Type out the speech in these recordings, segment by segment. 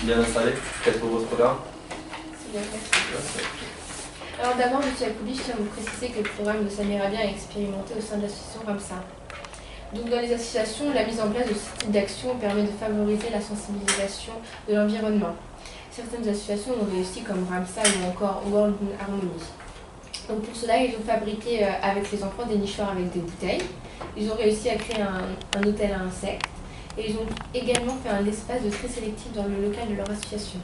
Bien installé. Quel est votre programme? C'est bien fait. Alors d'abord, M. Yacoubi, je tiens à vous préciser que le programme de Samira Bien est expérimenté au sein de l'association Ramsa. Donc dans les associations, la mise en place de ce type d'action permet de favoriser la sensibilisation de l'environnement. Certaines associations ont réussi comme Ramsa ou encore World Harmony. Donc pour cela, ils ont fabriqué avec les enfants des nichoirs avec des bouteilles. Ils ont réussi à créer un hôtel à insectes. Et ils ont également fait un espace de tri sélectif dans le local de leur association.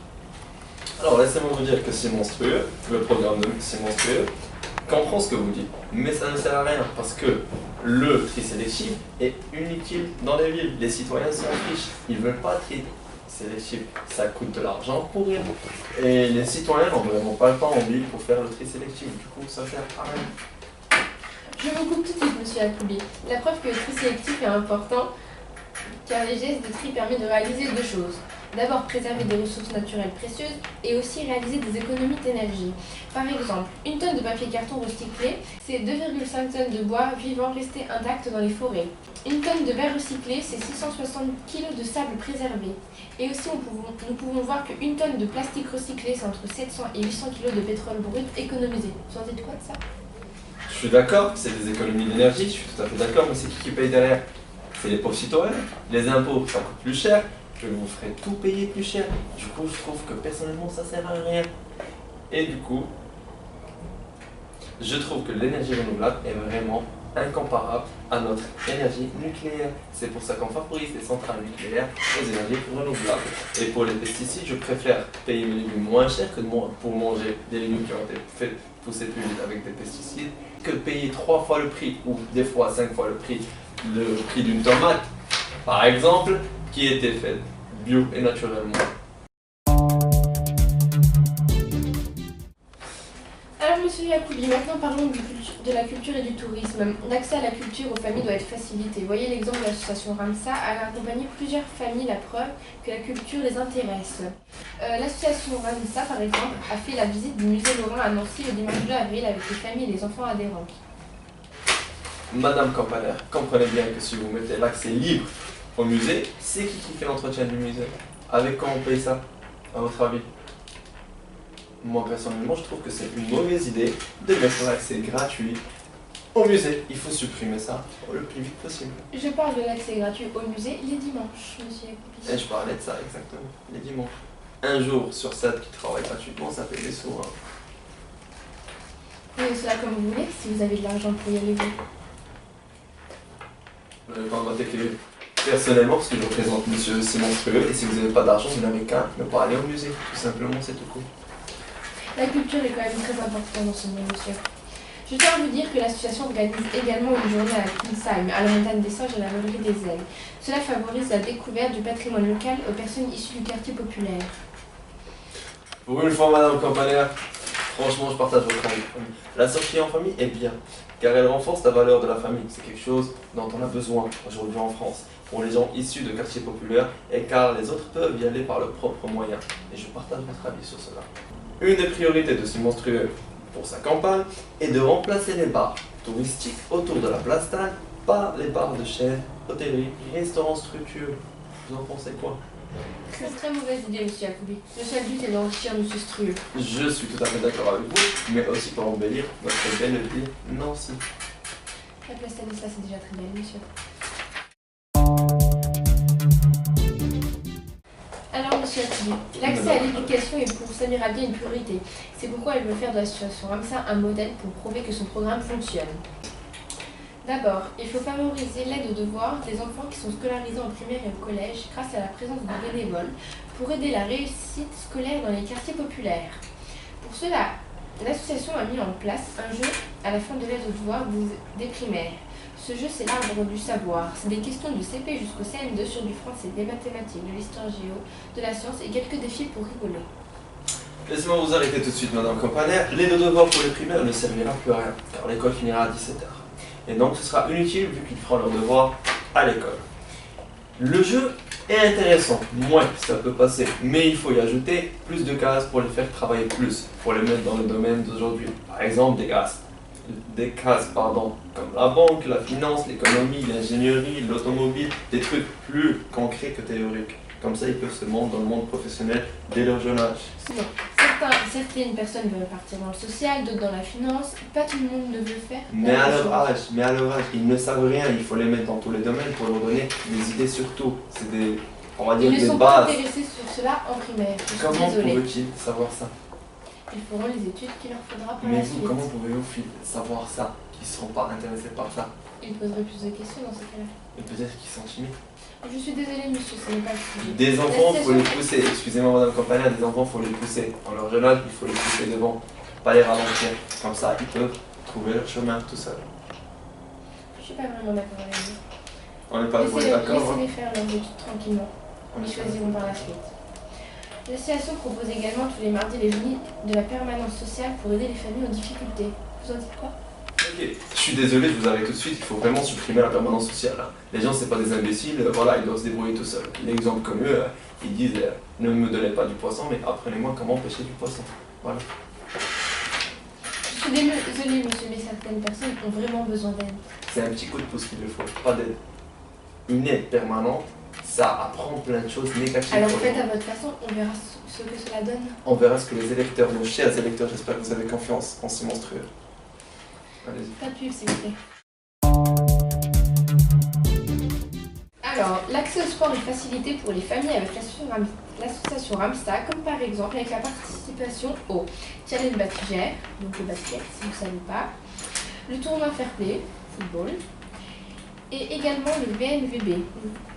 Alors laissez-moi vous dire que c'est monstrueux, le programme de c'est monstrueux. Comprends ce que vous dites, mais ça ne sert à rien parce que le tri sélectif est inutile dans les villes. Les citoyens s'en fichent, ils ne veulent pas tri sélectif, ça coûte de l'argent pour rien. Et les citoyens n'ont vraiment pas le temps en ville pour faire le tri sélectif, du coup ça sert à rien. Je vous coupe tout de suite, monsieur Yacoubi. La preuve que le tri sélectif est important, car les gestes de tri permettent de réaliser deux choses. D'abord, préserver des ressources naturelles précieuses et aussi réaliser des économies d'énergie. Par exemple, une tonne de papier carton recyclé, c'est 2,5 tonnes de bois vivant restés intacts dans les forêts. Une tonne de verre recyclé, c'est 660 kg de sable préservé. Et aussi, nous pouvons voir qu'une tonne de plastique recyclé, c'est entre 700 et 800 kg de pétrole brut économisé. Vous en dites quoi de ça? Je suis d'accord, c'est des économies d'énergie, je suis tout à fait d'accord, mais c'est qui paye derrière? C'est les pauvres citoyens. Les impôts, ça coûte plus cher. Je vous ferai tout payer plus cher. Du coup, je trouve que personnellement, ça sert à rien. Et du coup, je trouve que l'énergie renouvelable est vraiment incomparable à notre énergie nucléaire. C'est pour ça qu'on favorise les centrales nucléaires aux énergies renouvelables. Et pour les pesticides, je préfère payer mes légumes moins cher que pour manger des légumes qui ont été faits pousser plus vite avec des pesticides, que payer 3 fois le prix ou des fois 5 fois le prix d'une tomate, par exemple, qui était faite bio et naturellement. Alors, monsieur Yacoubi, maintenant parlons de la culture et du tourisme. L'accès à la culture aux familles doit être facilité. Voyez l'exemple de l'association Ramsa, elle a accompagné plusieurs familles, la preuve que la culture les intéresse. L'association Ramsa, par exemple, a fait la visite du musée Lorrain à Nancy le dimanche 2 avril avec les familles et les enfants adhérents. Madame Campaner, comprenez bien que si vous mettez l'accès libre au musée, c'est qui fait l'entretien du musée? Avec quoi on paye ça, à votre avis? Moi personnellement, je trouve que c'est une mauvaise idée de mettre l'accès gratuit au musée. Il faut supprimer ça le plus vite possible. Je parle de l'accès gratuit au musée les dimanches, monsieur Yacoubi. Et je parlais de ça exactement, les dimanches. Un jour sur 7 qui travaille gratuitement, ça fait des sous. Prenez cela comme vous voulez, si vous avez de l'argent pour y aller vous. Je vais pas voter que personnellement, parce que je représente monsieur c'est monstrueux, et si vous n'avez pas d'argent, vous n'avez qu'à ne pas aller au musée. Tout simplement, c'est tout court. La culture est quand même très importante dans ce monde, monsieur. Je tiens à vous dire que l'association organise également une journée à Kinsheim, à la montagne des Singes et à la Valerie des Aigles. Cela favorise la découverte du patrimoine local aux personnes issues du quartier populaire. Pour une fois, madame Campaner, franchement, je partage votre avis. La sortie en famille est bien, car elle renforce la valeur de la famille. C'est quelque chose dont on a besoin aujourd'hui en France, pour les gens issus de quartiers populaires, et car les autres peuvent y aller par leurs propres moyens. Et je partage votre avis sur cela. Une des priorités de ce monstrueux pour sa campagne est de remplacer les bars touristiques autour de la place Talle par les bars de chaîne, hôtellerie, restaurants structurés. Vous en pensez quoi? C'est une très mauvaise idée, monsieur Yacoubi. Le seul but est d'enrichir monsieur Strueux. Je suis tout à fait d'accord avec vous, mais aussi pour embellir notre belle ville Nancy. La place Stanislas c'est déjà très belle, monsieur. Alors, monsieur Yacoubi, l'accès à l'éducation est pour Samira Bien une priorité. C'est pourquoi elle veut faire de l'association Ramsa un modèle pour prouver que son programme fonctionne. D'abord, il faut favoriser l'aide aux devoirs des enfants qui sont scolarisés en primaire et au collège grâce à la présence de bénévoles pour aider la réussite scolaire dans les quartiers populaires. Pour cela, l'association a mis en place un jeu à la fin de l'aide aux devoirs des primaires. Ce jeu, c'est l'arbre du savoir. C'est des questions du CP jusqu'au CM2 sur du français, des mathématiques, de l'histoire géo, de la science et quelques défis pour rigoler. Laissez-moi vous arrêter tout de suite, madame Campaner. L'aide aux devoirs pour les primaires ne servira plus à rien, car l'école finira à 17h. Et donc ce sera inutile vu qu'ils feront leurs devoirs à l'école. Le jeu est intéressant, moins ça peut passer, mais il faut y ajouter plus de cases pour les faire travailler plus, pour les mettre dans le domaine d'aujourd'hui. Par exemple, des cases comme la banque, la finance, l'économie, l'ingénierie, l'automobile, des trucs plus concrets que théoriques. Comme ça, ils peuvent se monter dans le monde professionnel dès leur jeune âge. Sinon, certaines personnes veulent partir dans le social, d'autres dans la finance. Pas tout le monde ne veut faire. Mais à leur âge, ils ne savent rien. Il faut les mettre dans tous les domaines pour leur donner des idées surtout. C'est des, on va dire, Ils ne des sont pas bases. intéressés sur cela en primaire. Je suis Comment désolée. pouvait-il savoir ça? Ils feront les études qu'il leur faudra pour Mais la vous, suite. comment pouvez-vous savoir ça? Qu'ils ne seront pas intéressés par ça? Ils poseraient plus de questions dans ce cas-là. Et peut-être qu'ils sont timides. Je suis désolée, monsieur, ce n'est pas le sujet. Des enfants, il faut les situation- pousser. Excusez-moi, madame Campana, des enfants, il faut les pousser. Dans leur jeune âge, il faut les pousser devant. Pas les ralentir. Comme ça, ils peuvent trouver leur chemin tout seuls. Je suis pas vraiment d'accord avec vous. On n'est pas d'accord, hein? Laissez-les faire leurs études tranquillement. On Ils est pas- choisiront par la suite. L'association propose également tous les mardis et les jeudis de la permanence sociale pour aider les familles en difficulté. Vous en dites quoi? Ok, je suis désolé, je vous arrête tout de suite, il faut vraiment supprimer la permanence sociale. Hein. Les gens, c'est pas des imbéciles, voilà, ils doivent se débrouiller tout seuls. L'exemple comme eux, ils disent ne me donnez pas du poisson, mais apprenez-moi comment pêcher du poisson. Voilà. Je suis désolée, monsieur, mais certaines personnes ont vraiment besoin d'aide. C'est un petit coup de pouce qu'il le faut, pas d'aide. Une aide permanente, ça apprend plein de choses négatives. Alors aux faites gens. à votre façon, on verra ce que cela donne. On verra ce que les électeurs, nos chers électeurs, j'espère que vous avez confiance en ces monstrueux. Allez-y. Pas de pub, s'il vous plaît. Alors, l'accès au sport est facilité pour les familles avec l'association Ramsta, comme par exemple avec la participation au Challenge Basket, donc le basket si vous ne savez pas, le tournoi Fair Play, football, et également le VNVB,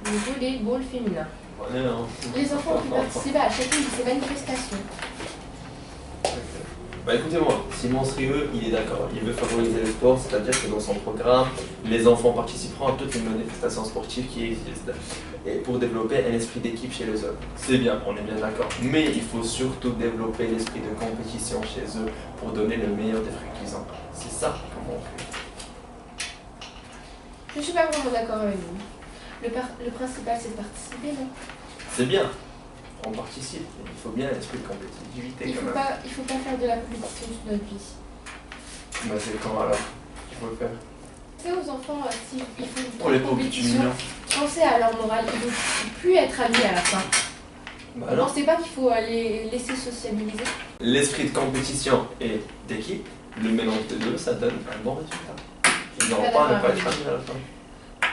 le volleyball féminin. Ouais, hein. Les enfants ont pu participer à chacune de ces manifestations. Bah écoutez-moi, si Monstrieux, il est d'accord, il veut favoriser le sport, c'est-à-dire que dans son programme, les enfants participeront à toutes les manifestations sportives qui existent, et pour développer un esprit d'équipe chez les hommes. C'est bien, on est bien d'accord, mais il faut surtout développer l'esprit de compétition chez eux pour donner le meilleur des fruits qu'ils ont. C'est ça comment on fait. Je ne suis pas vraiment d'accord avec vous. Le principal c'est de participer, non? C'est bien, on participe, mais il faut bien l'esprit de compétitivité Il quand faut même. pas faire de la compétition toute notre vie. Bah c'est quand alors qu'il faut le faire. C'est aux enfants, s'ils font Pour une les pauvres compétition, mignons. pensez à leur morale, ils ne vont plus être amis à la fin. Bah Vous non. pensez pas qu'il faut les laisser sociabiliser? L'esprit de compétition et d'équipe, le mélange des deux, ça donne un bon résultat. Ils n'auront pas à ne pas être amis à la fin.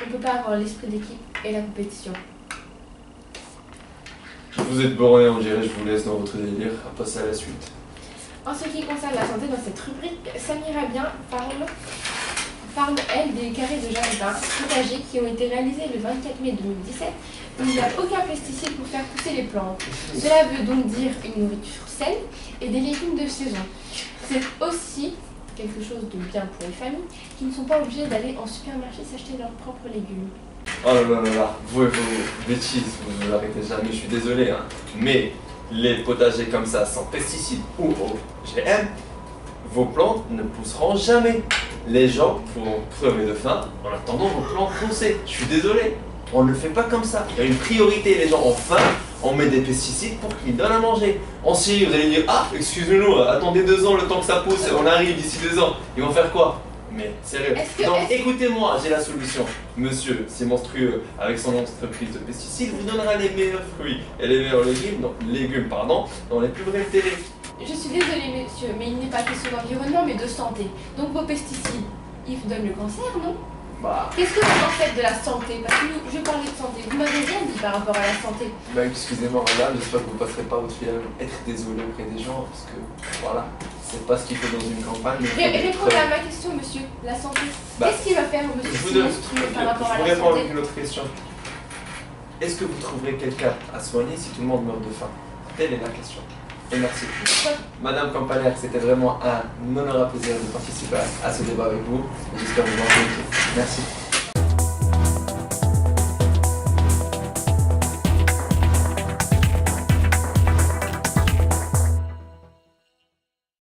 On ne peut pas avoir l'esprit d'équipe et la compétition. Vous êtes borné, on dirait, je vous laisse dans votre délire, à passer à la suite. En ce qui concerne la santé, dans cette rubrique, Samira Bien parle, elle, des carrés de jardin potagers qui ont été réalisés le 24 mai 2017, où il n'y a aucun pesticide pour faire pousser les plantes. Cela veut donc dire une nourriture saine et des légumes de saison. C'est aussi quelque chose de bien pour les familles qui ne sont pas obligées d'aller en supermarché s'acheter leurs propres légumes. Oh là là là là, vous et vos bêtises, vous ne l'arrêtez jamais, je suis désolé, hein. Mais les potagers comme ça, sans pesticides ou OGM, vos plantes ne pousseront jamais. Les gens vont crever de faim en attendant vos plantes pousser. Je suis désolé, on ne le fait pas comme ça. Il y a une priorité, les gens ont faim, on met des pesticides pour qu'ils donnent à manger. Ensuite, vous allez dire, ah, excusez-nous, attendez 2 ans le temps que ça pousse, on arrive d'ici 2 ans. Ils vont faire quoi? Mais sérieux. Donc écoutez-moi, j'ai la solution. Monsieur, c'est monstrueux, avec son entreprise de pesticides, vous donnera les meilleurs fruits et les meilleurs légumes, dans les plus brèves délais. Je suis désolée, monsieur, mais il n'est pas question d'environnement, mais de santé. Donc vos pesticides, ils vous donnent le cancer, non? Bah, Qu'est-ce que vous en faites de la santé? Parce que je parlais de santé. Vous m'avez rien dit par rapport à la santé. bah excusez-moi madame, j'espère que vous ne passerez pas votre vie à être désolé auprès des gens, parce que voilà, c'est pas ce qu'il faut dans une campagne. Répondez à ma question, monsieur. La santé. Bah, Qu'est-ce qu'il va faire, monsieur, Je vous si donne, monstrueux par rapport à je vous la réponds santé? avec une autre question. Est-ce que vous trouverez quelqu'un à soigner si tout le monde meurt de faim? Telle est la question. Et merci. Madame Campaner, c'était vraiment un honorable plaisir de participer à ce débat avec vous. J'espère vous en remercier. Merci.